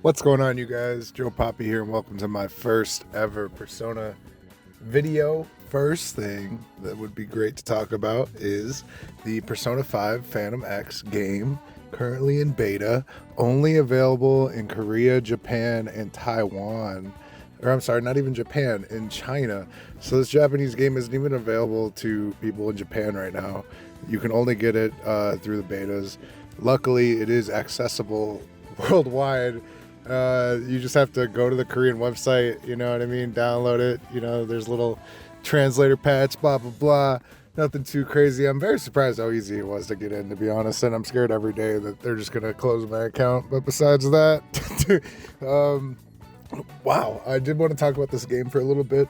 What's going on, you guys? Joe Poppy here, and welcome to my first ever Persona video. First thing that would be great to talk about is the Persona 5 Phantom X game, currently in beta, only available in Korea, Japan, and Taiwan. Or I'm sorry, not even Japan, in China. So this Japanese game isn't even available to people in Japan right now. You can only get it through the betas. Luckily, it is accessible worldwide. You just have to go to the Korean website, you know what I mean, download it, there's little translator patch, blah blah blah, nothing too crazy. I'm very surprised how easy it was to get in, to be honest, and I'm scared every day that they're just gonna close my account. But besides that, wow, I did want to talk about this game for a little bit,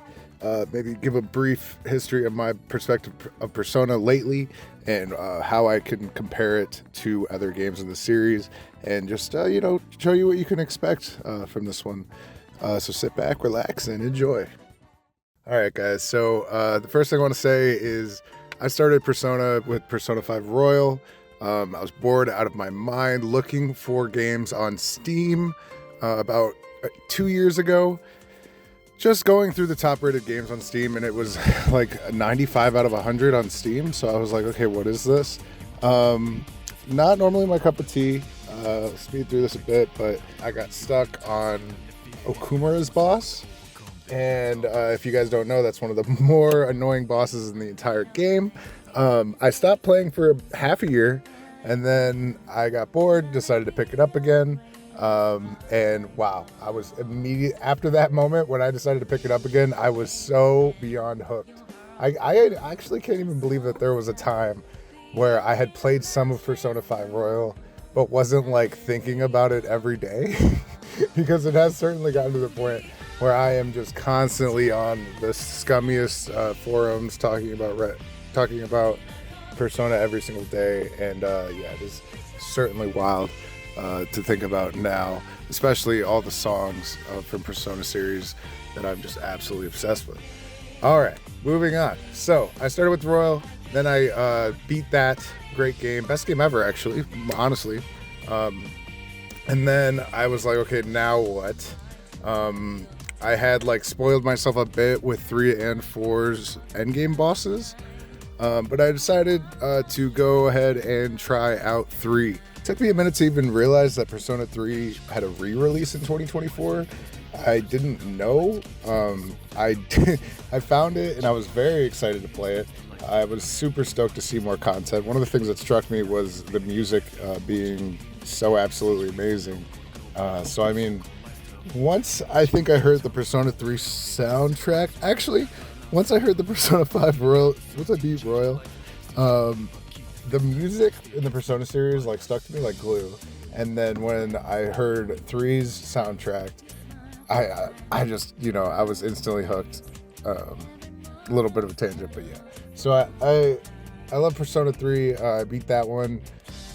maybe give a brief history of my perspective of Persona lately, and how I can compare it to other games in the series, and just, show you what you can expect from this one. So sit back, relax, and enjoy. All right, guys, so the first thing I want to say is I started Persona with Persona 5 Royal. I was bored out of my mind looking for games on Steam about 2 years ago. Just going through the top rated games on Steam, and it was like a 95 out of 100 on Steam. So I was like, okay, what is this? Not normally my cup of tea. Speed through this a bit, but I got stuck on Okumura's boss. And if you guys don't know, that's one of the more annoying bosses in the entire game. I stopped playing for half a year, and then I got bored, decided to pick it up again. And wow, I was after that moment when I decided to pick it up again, I was so beyond hooked. I actually can't even believe that there was a time where I had played some of Persona 5 Royal, but wasn't like thinking about it every day because it has certainly gotten to the point where I am just constantly on the scummiest forums talking about Persona every single day. And yeah, it is certainly wild to think about now, especially all the songs from Persona series that I'm just absolutely obsessed with. All right, moving on. So I started with Royal, then I beat that. Great game, best game ever, actually, honestly. And then I was like, okay, now what? I had like spoiled myself a bit with 3 and 4's endgame bosses, but I decided to go ahead and try out 3. Took me a minute to even realize that Persona 3 had a re-release in 2024. I didn't know. I found it and I was very excited to play it. I was super stoked to see more content. One of the things that struck me was the music being so absolutely amazing. So I mean, once I think I heard the Persona 3 soundtrack, actually, once I heard the Persona 5 Royal, once I beat Royal, the music in the Persona series like stuck to me like glue. And then when I heard 3's soundtrack, I just, I was instantly hooked. A little bit of a tangent, but yeah. So I love Persona 3. I beat that one.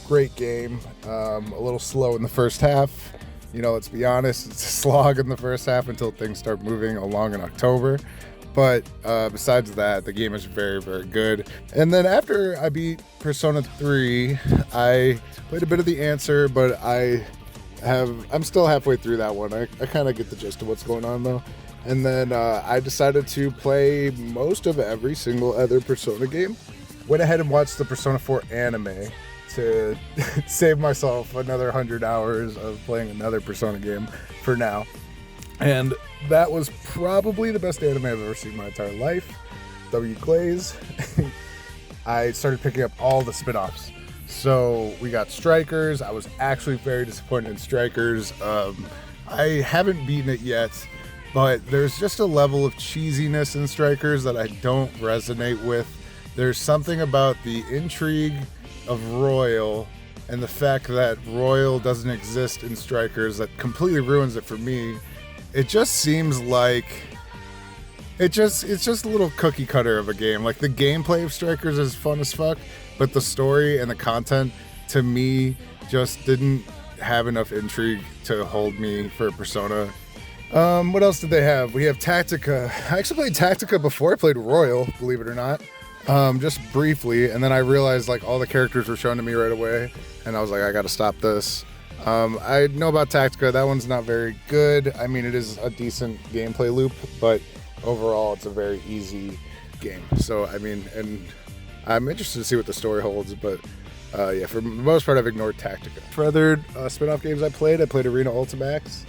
Great game. A little slow in the first half. Let's be honest, it's a slog in the first half until things start moving along in October. But besides that, the game is very, very good. And then after I beat Persona 3, I played a bit of The Answer, but I'm still halfway through that one. I kind of get the gist of what's going on, though. And then I decided to play most of every single other Persona game. Went ahead and watched the Persona 4 anime to save myself another 100 hours of playing another Persona game for now. And that was probably the best anime I've ever seen in my entire life. W. Glaze. I started picking up all the spin-offs. So we got Strikers. I was actually very disappointed in Strikers. I haven't beaten it yet, but there's just a level of cheesiness in Strikers that I don't resonate with. There's something about the intrigue of Royal and the fact that Royal doesn't exist in Strikers that completely ruins it for me. It just seems like it's just a little cookie cutter of a game. Like, the gameplay of Strikers is fun as fuck, but the story and the content to me just didn't have enough intrigue to hold me for Persona. What else did they have? We have Tactica. I actually played Tactica before I played Royal, believe it or not. Just briefly, and then I realized like all the characters were shown to me right away, and I was like, I gotta stop this. I know about Tactica. That one's not very good. I mean, it is a decent gameplay loop, but overall, it's a very easy game. So, I mean, and I'm interested to see what the story holds, but yeah, for the most part, I've ignored Tactica. For other spin-off games I played Arena Ultimax.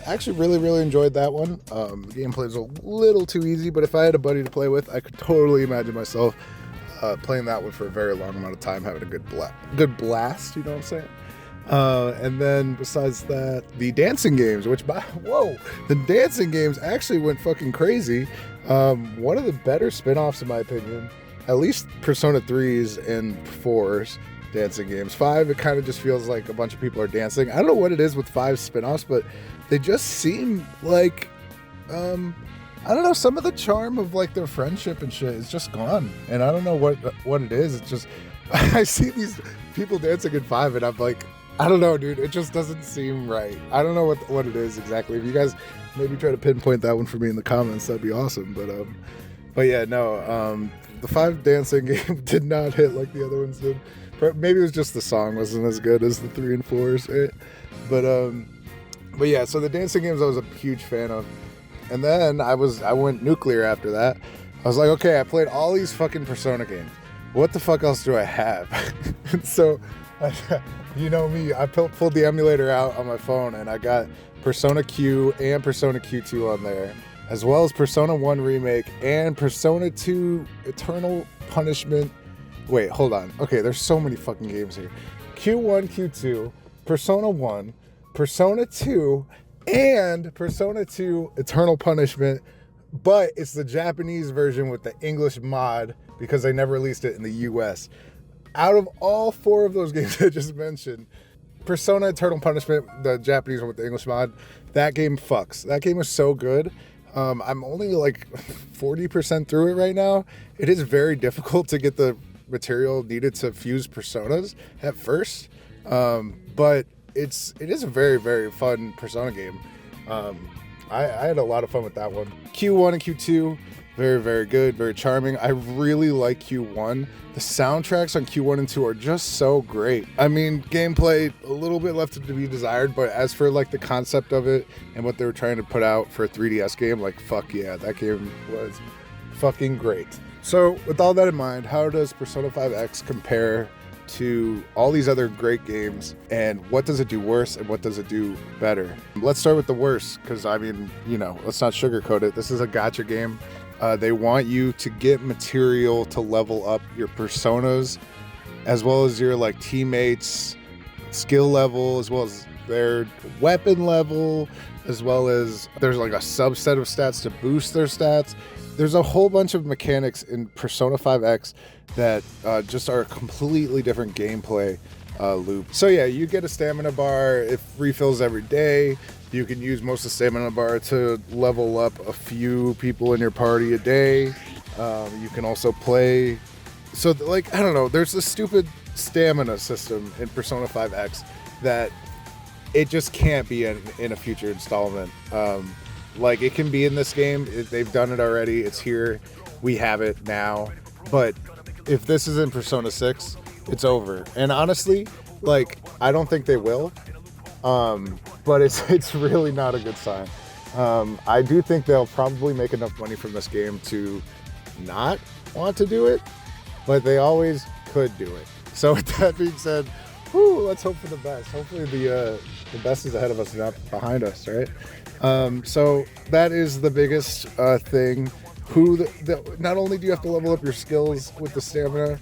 Actually really enjoyed that one. The gameplay is a little too easy, but if I had a buddy to play with, I could totally imagine myself playing that one for a very long amount of time, having a good blast, you know what I'm saying? And then besides that, the dancing games, the dancing games actually went fucking crazy. One of the better spin-offs in my opinion, at least Persona 3's and 4's dancing games. 5, it kind of just feels like a bunch of people are dancing. I don't know what it is with 5 spin-offs, but they just seem like, I don't know, some of the charm of like their friendship and shit is just gone. And I don't know what it is. It's just, I see these people dancing in 5 and I'm like, I don't know, dude. It just doesn't seem right. I don't know what it is exactly. If you guys maybe try to pinpoint that one for me in the comments, that'd be awesome. But yeah, no, the 5 dancing game did not hit like the other ones did. Maybe it was just the song wasn't as good as the 3 and 4s, right? But yeah, so the dancing games I was a huge fan of. And then I went nuclear after that. I was like, okay, I played all these fucking Persona games. What the fuck else do I have? And so, you know me, I pulled the emulator out on my phone and I got Persona Q and Persona Q2 on there, as well as Persona 1 Remake and Persona 2 Eternal Punishment. Wait, hold on. Okay, there's so many fucking games here. Q1, Q2, Persona 1, Persona 2, and Persona 2 Eternal Punishment, but it's the Japanese version with the English mod because they never released it in the US. Out of all 4 of those games I just mentioned, Persona Eternal Punishment, the Japanese one with the English mod, that game fucks. That game is so good. I'm only like 40% through it right now. It is very difficult to get the material needed to fuse personas at first, but it is a very fun Persona game. I had a lot of fun with that one. Q1 and Q2, very good, very charming. I really like Q1. The soundtracks on Q1 and 2 are just so great. I mean, gameplay a little bit left to be desired, but as for like the concept of it and what they were trying to put out for a 3DS game, like fuck yeah, that game was fucking great. So with all that in mind, how does Persona 5X compare to all these other great games, and what does it do worse and what does it do better? Let's start with the worst, because I mean, you know, let's not sugarcoat it. This is a gacha game. They want you to get material to level up your personas, as well as your like teammates' skill level, as well as their weapon level, as well as there's like a subset of stats to boost their stats. There's a whole bunch of mechanics in Persona 5X that just are a completely different gameplay loop. So yeah, you get a stamina bar. It refills every day. You can use most of the stamina bar to level up a few people in your party a day. You can also play. So like, I don't know, there's this stupid stamina system in Persona 5X that it just can't be in a future installment. Like, it can be in this game. They've done it already. It's here. We have it now. But if this is in Persona 6, it's over. And honestly, like, I don't think they will. But it's really not a good sign. I do think they'll probably make enough money from this game to not want to do it, but they always could do it. So with that being said, let's hope for the best. Hopefully the best is ahead of us, not behind us, right? So that is the biggest thing. Not only do you have to level up your skills with the stamina,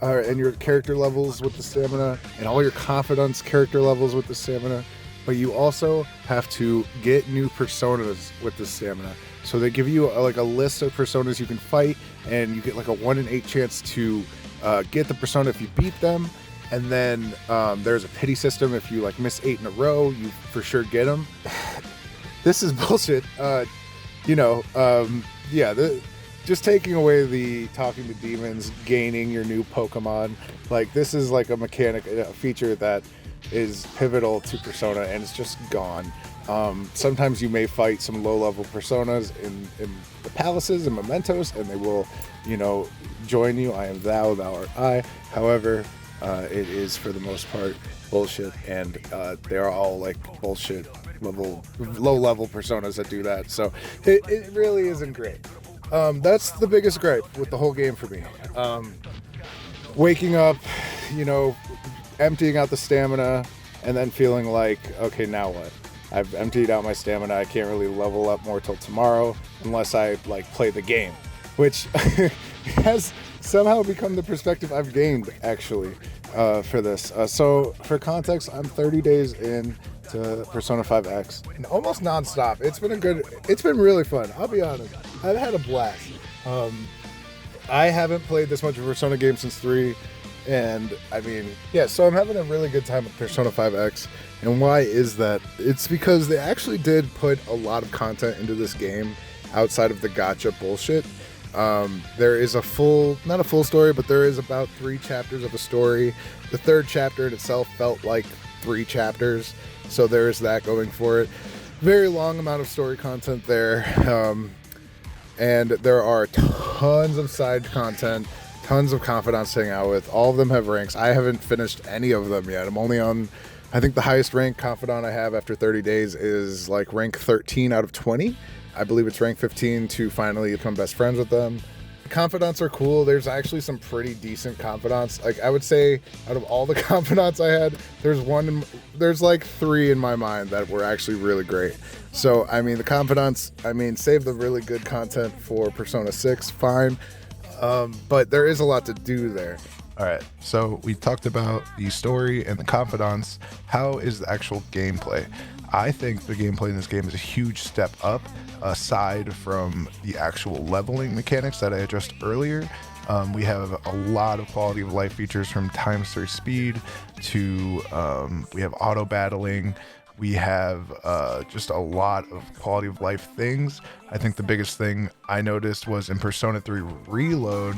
and your character levels with the stamina, and all your confidence character levels with the stamina, but you also have to get new personas with the stamina. So they give you like a list of personas you can fight, and you get like a 1 in 8 chance to get the persona if you beat them. And then there's a pity system. If you like miss 8 in a row, you for sure get them. This is bullshit. Just taking away the talking to demons, gaining your new Pokemon. Like, this is like a mechanic, a feature that is pivotal to Persona, and it's just gone. Sometimes you may fight some low-level personas in the palaces and mementos, and they will, join you. I am thou, thou art I. However, it is for the most part bullshit, and they are all like bullshit low level personas that do that. So it really isn't great. That's the biggest gripe with the whole game for me. Waking up, emptying out the stamina, and then feeling like, okay, now what? I've emptied out my stamina. I can't really level up more till tomorrow unless I play the game, which has somehow become the perspective I've gained actually for this. So for context, I'm 30 days in to Persona 5X, and almost nonstop. It's been really fun. I'll be honest. I've had a blast. I haven't played this much of a Persona game since 3, and so I'm having a really good time with Persona 5X. And why is that? It's because they actually did put a lot of content into this game outside of the gacha bullshit. There is not a full story, but there is about 3 chapters of a story. The 3rd chapter in itself felt like 3 chapters, so there is that going for it. Very long amount of story content there. And there are tons of side content, tons of confidants to hang out with. All of them have ranks. I haven't finished any of them yet. I'm only on, I think the highest rank confidant I have after 30 days is like rank 13 out of 20. I believe it's rank 15 to finally become best friends with them. Confidants are cool. There's actually some pretty decent confidants. Like, I would say out of all the confidants I had, there's like 3 in my mind that were actually really great. So, the confidants, save the really good content for Persona 6, fine. But there is a lot to do there. All right, so we talked about the story and the confidants. How is the actual gameplay? I think the gameplay in this game is a huge step up, aside from the actual leveling mechanics that I addressed earlier. We have a lot of quality of life features, from times 3 speed to we have auto battling. We have just a lot of quality of life things. I think the biggest thing I noticed was in Persona 3 Reload,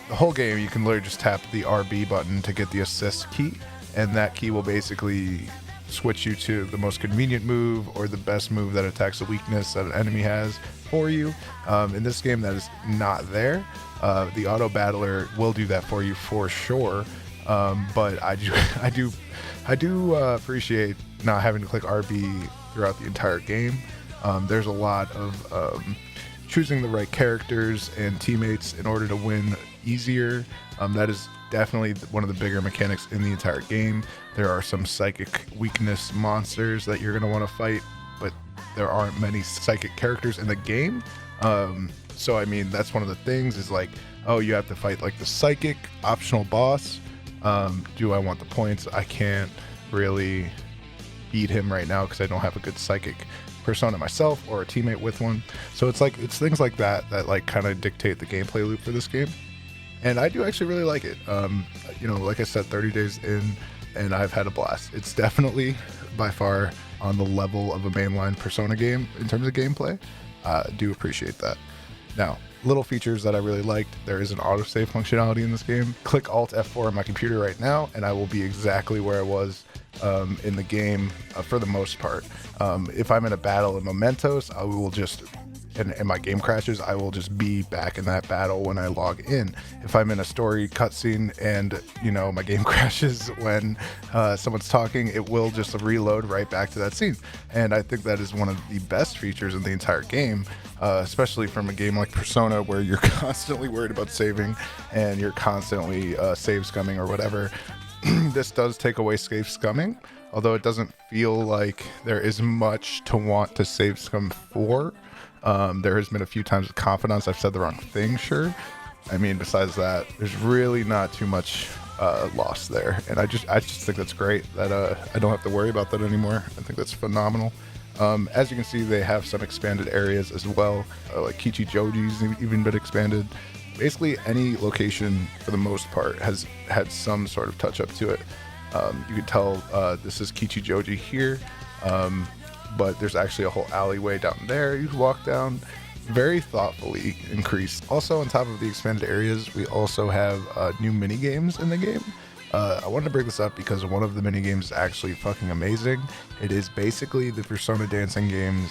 the whole game you can literally just tap the RB button to get the assist key, and that key will basically switch you to the most convenient move or the best move that attacks a weakness that an enemy has for you. In this game, that is not there. The auto battler will do that for you for sure, but I do appreciate not having to click RB throughout the entire game. There's a lot of choosing the right characters and teammates in order to win easier. That is definitely one of the bigger mechanics in the entire game. There are some psychic weakness monsters that you're going to want to fight, but there aren't many psychic characters in the game. So that's one of the things, is like, oh, you have to fight like the psychic optional boss. Do I want the points? I can't really beat him right now because I don't have a good psychic persona myself or a teammate with one. So it's things like that like kind of dictate the gameplay loop for this game. And I do actually really like it. Like I said, 30 days in, and I've had a blast. It's definitely by far on the level of a mainline Persona game in terms of gameplay. Do appreciate that. Now, little features that I really liked. There is an autosave functionality in this game. Click Alt F4 on my computer right now, and I will be exactly where I was in the game for the most part. If I'm in a battle in Mementos, I will just, and my game crashes, I will just be back in that battle when I log in. If I'm in a story cutscene and my game crashes when someone's talking, it will just reload right back to that scene. And I think that is one of the best features in the entire game, especially from a game like Persona, where you're constantly worried about saving and you're constantly save scumming or whatever. This does take away save scumming, although it doesn't feel like there is much to want to save scum for. There has been a few times with confidence I've said the wrong thing, sure. Besides that, there's really not too much loss there. And I just think that's great that I don't have to worry about that anymore. I think that's phenomenal. As you can see, they have some expanded areas as well, like Kichijoji's even been expanded. Basically, any location, for the most part, has had some sort of touch up to it. You can tell this is Kichijoji here, but there's actually a whole alleyway down there you can walk down. Very thoughtfully increased. Also, on top of the expanded areas, we also have new mini games in the game. I wanted to bring this up because one of the mini games is actually fucking amazing. It is basically the Persona dancing games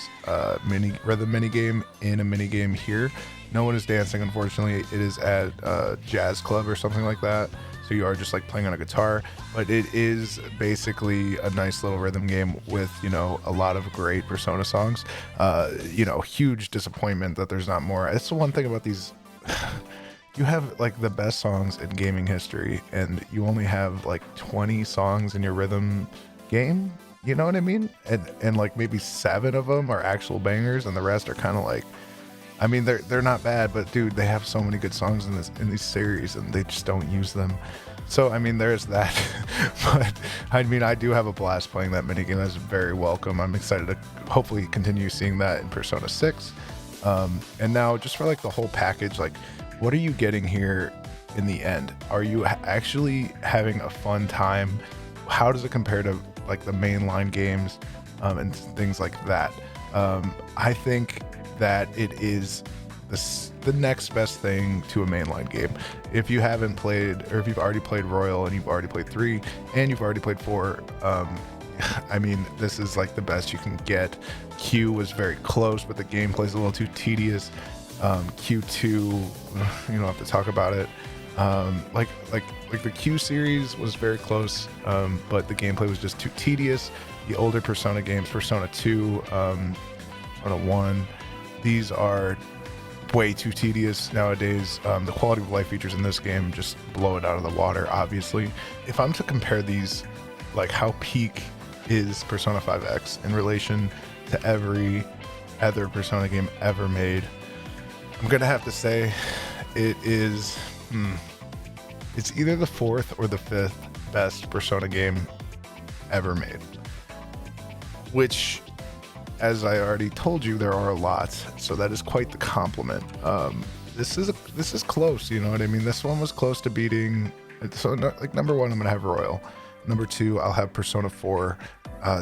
mini game in a mini game here. No one is dancing, unfortunately. It is at Jazz Club or something like that. So so you are just like playing on a guitar, but it is basically a nice little rhythm game with, you know, a lot of great Persona songs. You know, huge disappointment that there's not more. It's the one thing about these. You have like the best songs in gaming history, and you only have like 20 songs in your rhythm game. You know what I mean? And like maybe 7 of them are actual bangers, and the rest are kind of like, I mean, they're not bad, but dude, they have so many good songs in these series, and they just don't use them. So I mean, there's that. But I mean, I do have a blast playing that minigame. That's very welcome. I'm excited to hopefully continue seeing that in Persona 6. And now just for like the whole package, like, what are you getting here in the end? Are you actually having a fun time? How does it compare to like the mainline games and things like that? I think that it is the next best thing to a mainline game. If you haven't played, or if you've already played Royal and you've already played 3 and you've already played 4, I mean, this is like the best you can get. Q was very close, but the gameplay's a little too tedious. Q2, you don't have to talk about it. Like the Q series was very close, but the gameplay was just too tedious. The older Persona games, Persona 2, Persona 1, these are way too tedious nowadays. The quality of life features in this game just blow it out of the water, obviously. If I'm to compare these, like how peak is Persona 5X in relation to every other Persona game ever made, I'm gonna have to say it is it's either the 4th or the 5th best Persona game ever made, which, as I already told you, there are a lot, so that is quite the compliment. This is close, you know what I mean? This one was close to beating. So like number 1, I'm gonna have Royal. Number 2, I'll have Persona 4.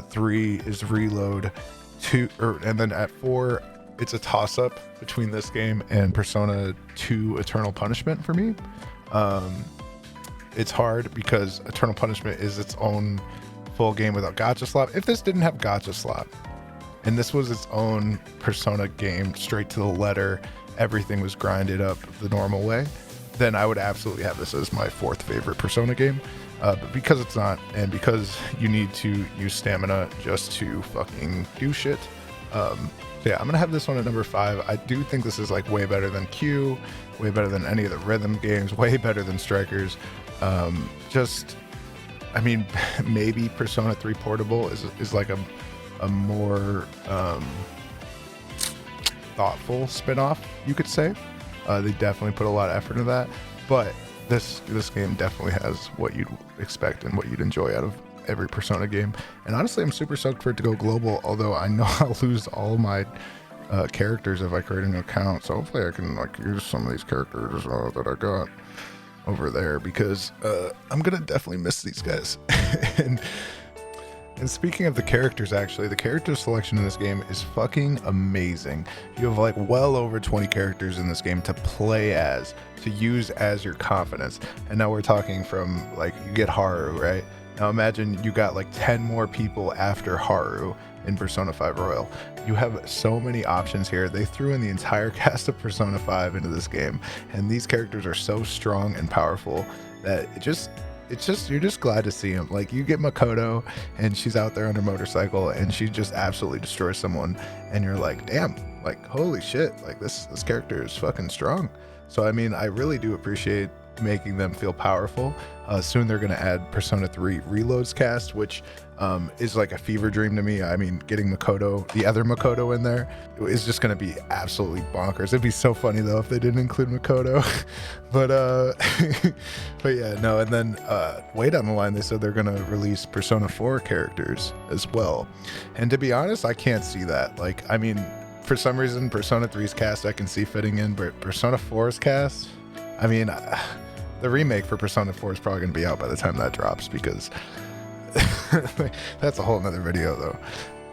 3 is Reload. 2, and then at 4, it's a toss-up between this game and Persona 2 Eternal Punishment for me. It's hard because Eternal Punishment is its own full game without Gacha Slot. If this didn't have Gacha Slot, and this was its own Persona game, straight to the letter, everything was grinded up the normal way, then I would absolutely have this as my 4th favorite Persona game. But because it's not, and because you need to use stamina just to fucking do shit, yeah, I'm gonna have this one at number 5. I do think this is like way better than Q, way better than any of the rhythm games, way better than Strikers. Just, I mean, maybe Persona 3 Portable is like a more thoughtful spin-off, you could say. They definitely put a lot of effort into that, but this game definitely has what you'd expect and what you'd enjoy out of every Persona game. And honestly, I'm super stoked for it to go global, although I know I'll lose all my characters if I create an account, so hopefully I can like use some of these characters that I got over there, because I'm gonna definitely miss these guys. And speaking of the characters, actually, the character selection in this game is fucking amazing. You have like well over 20 characters in this game to play as, to use as your confidence. And now we're talking from like, you get Haru, right? Now imagine you got like 10 more people after Haru in Persona 5 Royal. You have so many options here. They threw in the entire cast of Persona 5 into this game, and these characters are so strong and powerful that you're just glad to see them. Like, you get Makoto and she's out there on her motorcycle and she just absolutely destroys someone, and you're like, damn, like, holy shit, like this character is fucking strong. So I mean, I really do appreciate making them feel powerful. Soon they're going to add Persona 3 Reloads cast, which is like a fever dream to me. I mean, getting Makoto, the other Makoto in there, is just going to be absolutely bonkers. It'd be so funny though if they didn't include Makoto. but but yeah, no. And then way down the line, they said they're going to release Persona 4 characters as well. And to be honest, I can't see that. Like, I mean, for some reason, Persona 3's cast I can see fitting in, but Persona 4's cast, I mean, the remake for Persona 4 is probably going to be out by the time that drops, because that's a whole nother video though.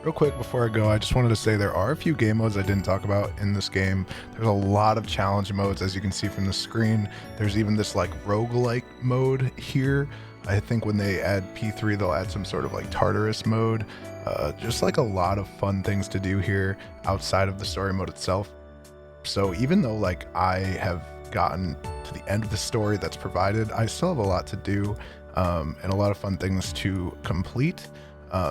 Real quick before I go, I just wanted to say there are a few game modes I didn't talk about in this game. There's a lot of challenge modes, as you can see from the screen. There's even this like roguelike mode here. I think when they add P3, they'll add some sort of like Tartarus mode. Just like a lot of fun things to do here outside of the story mode itself. So even though like I have gotten to the end of the story that's provided. I still have a lot to do, and a lot of fun things to complete.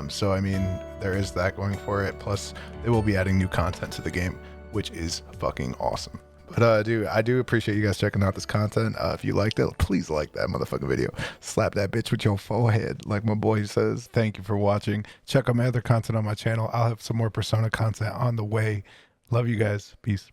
So I mean, there is that going for it. Plus, they will be adding new content to the game, which is fucking awesome. But dude, I do appreciate you guys checking out this content. If you liked it, please like that motherfucking video. Slap that bitch with your forehead, like my boy says. Thank you for watching. Check out my other content on my channel. I'll have some more Persona content on the way. Love you guys. Peace.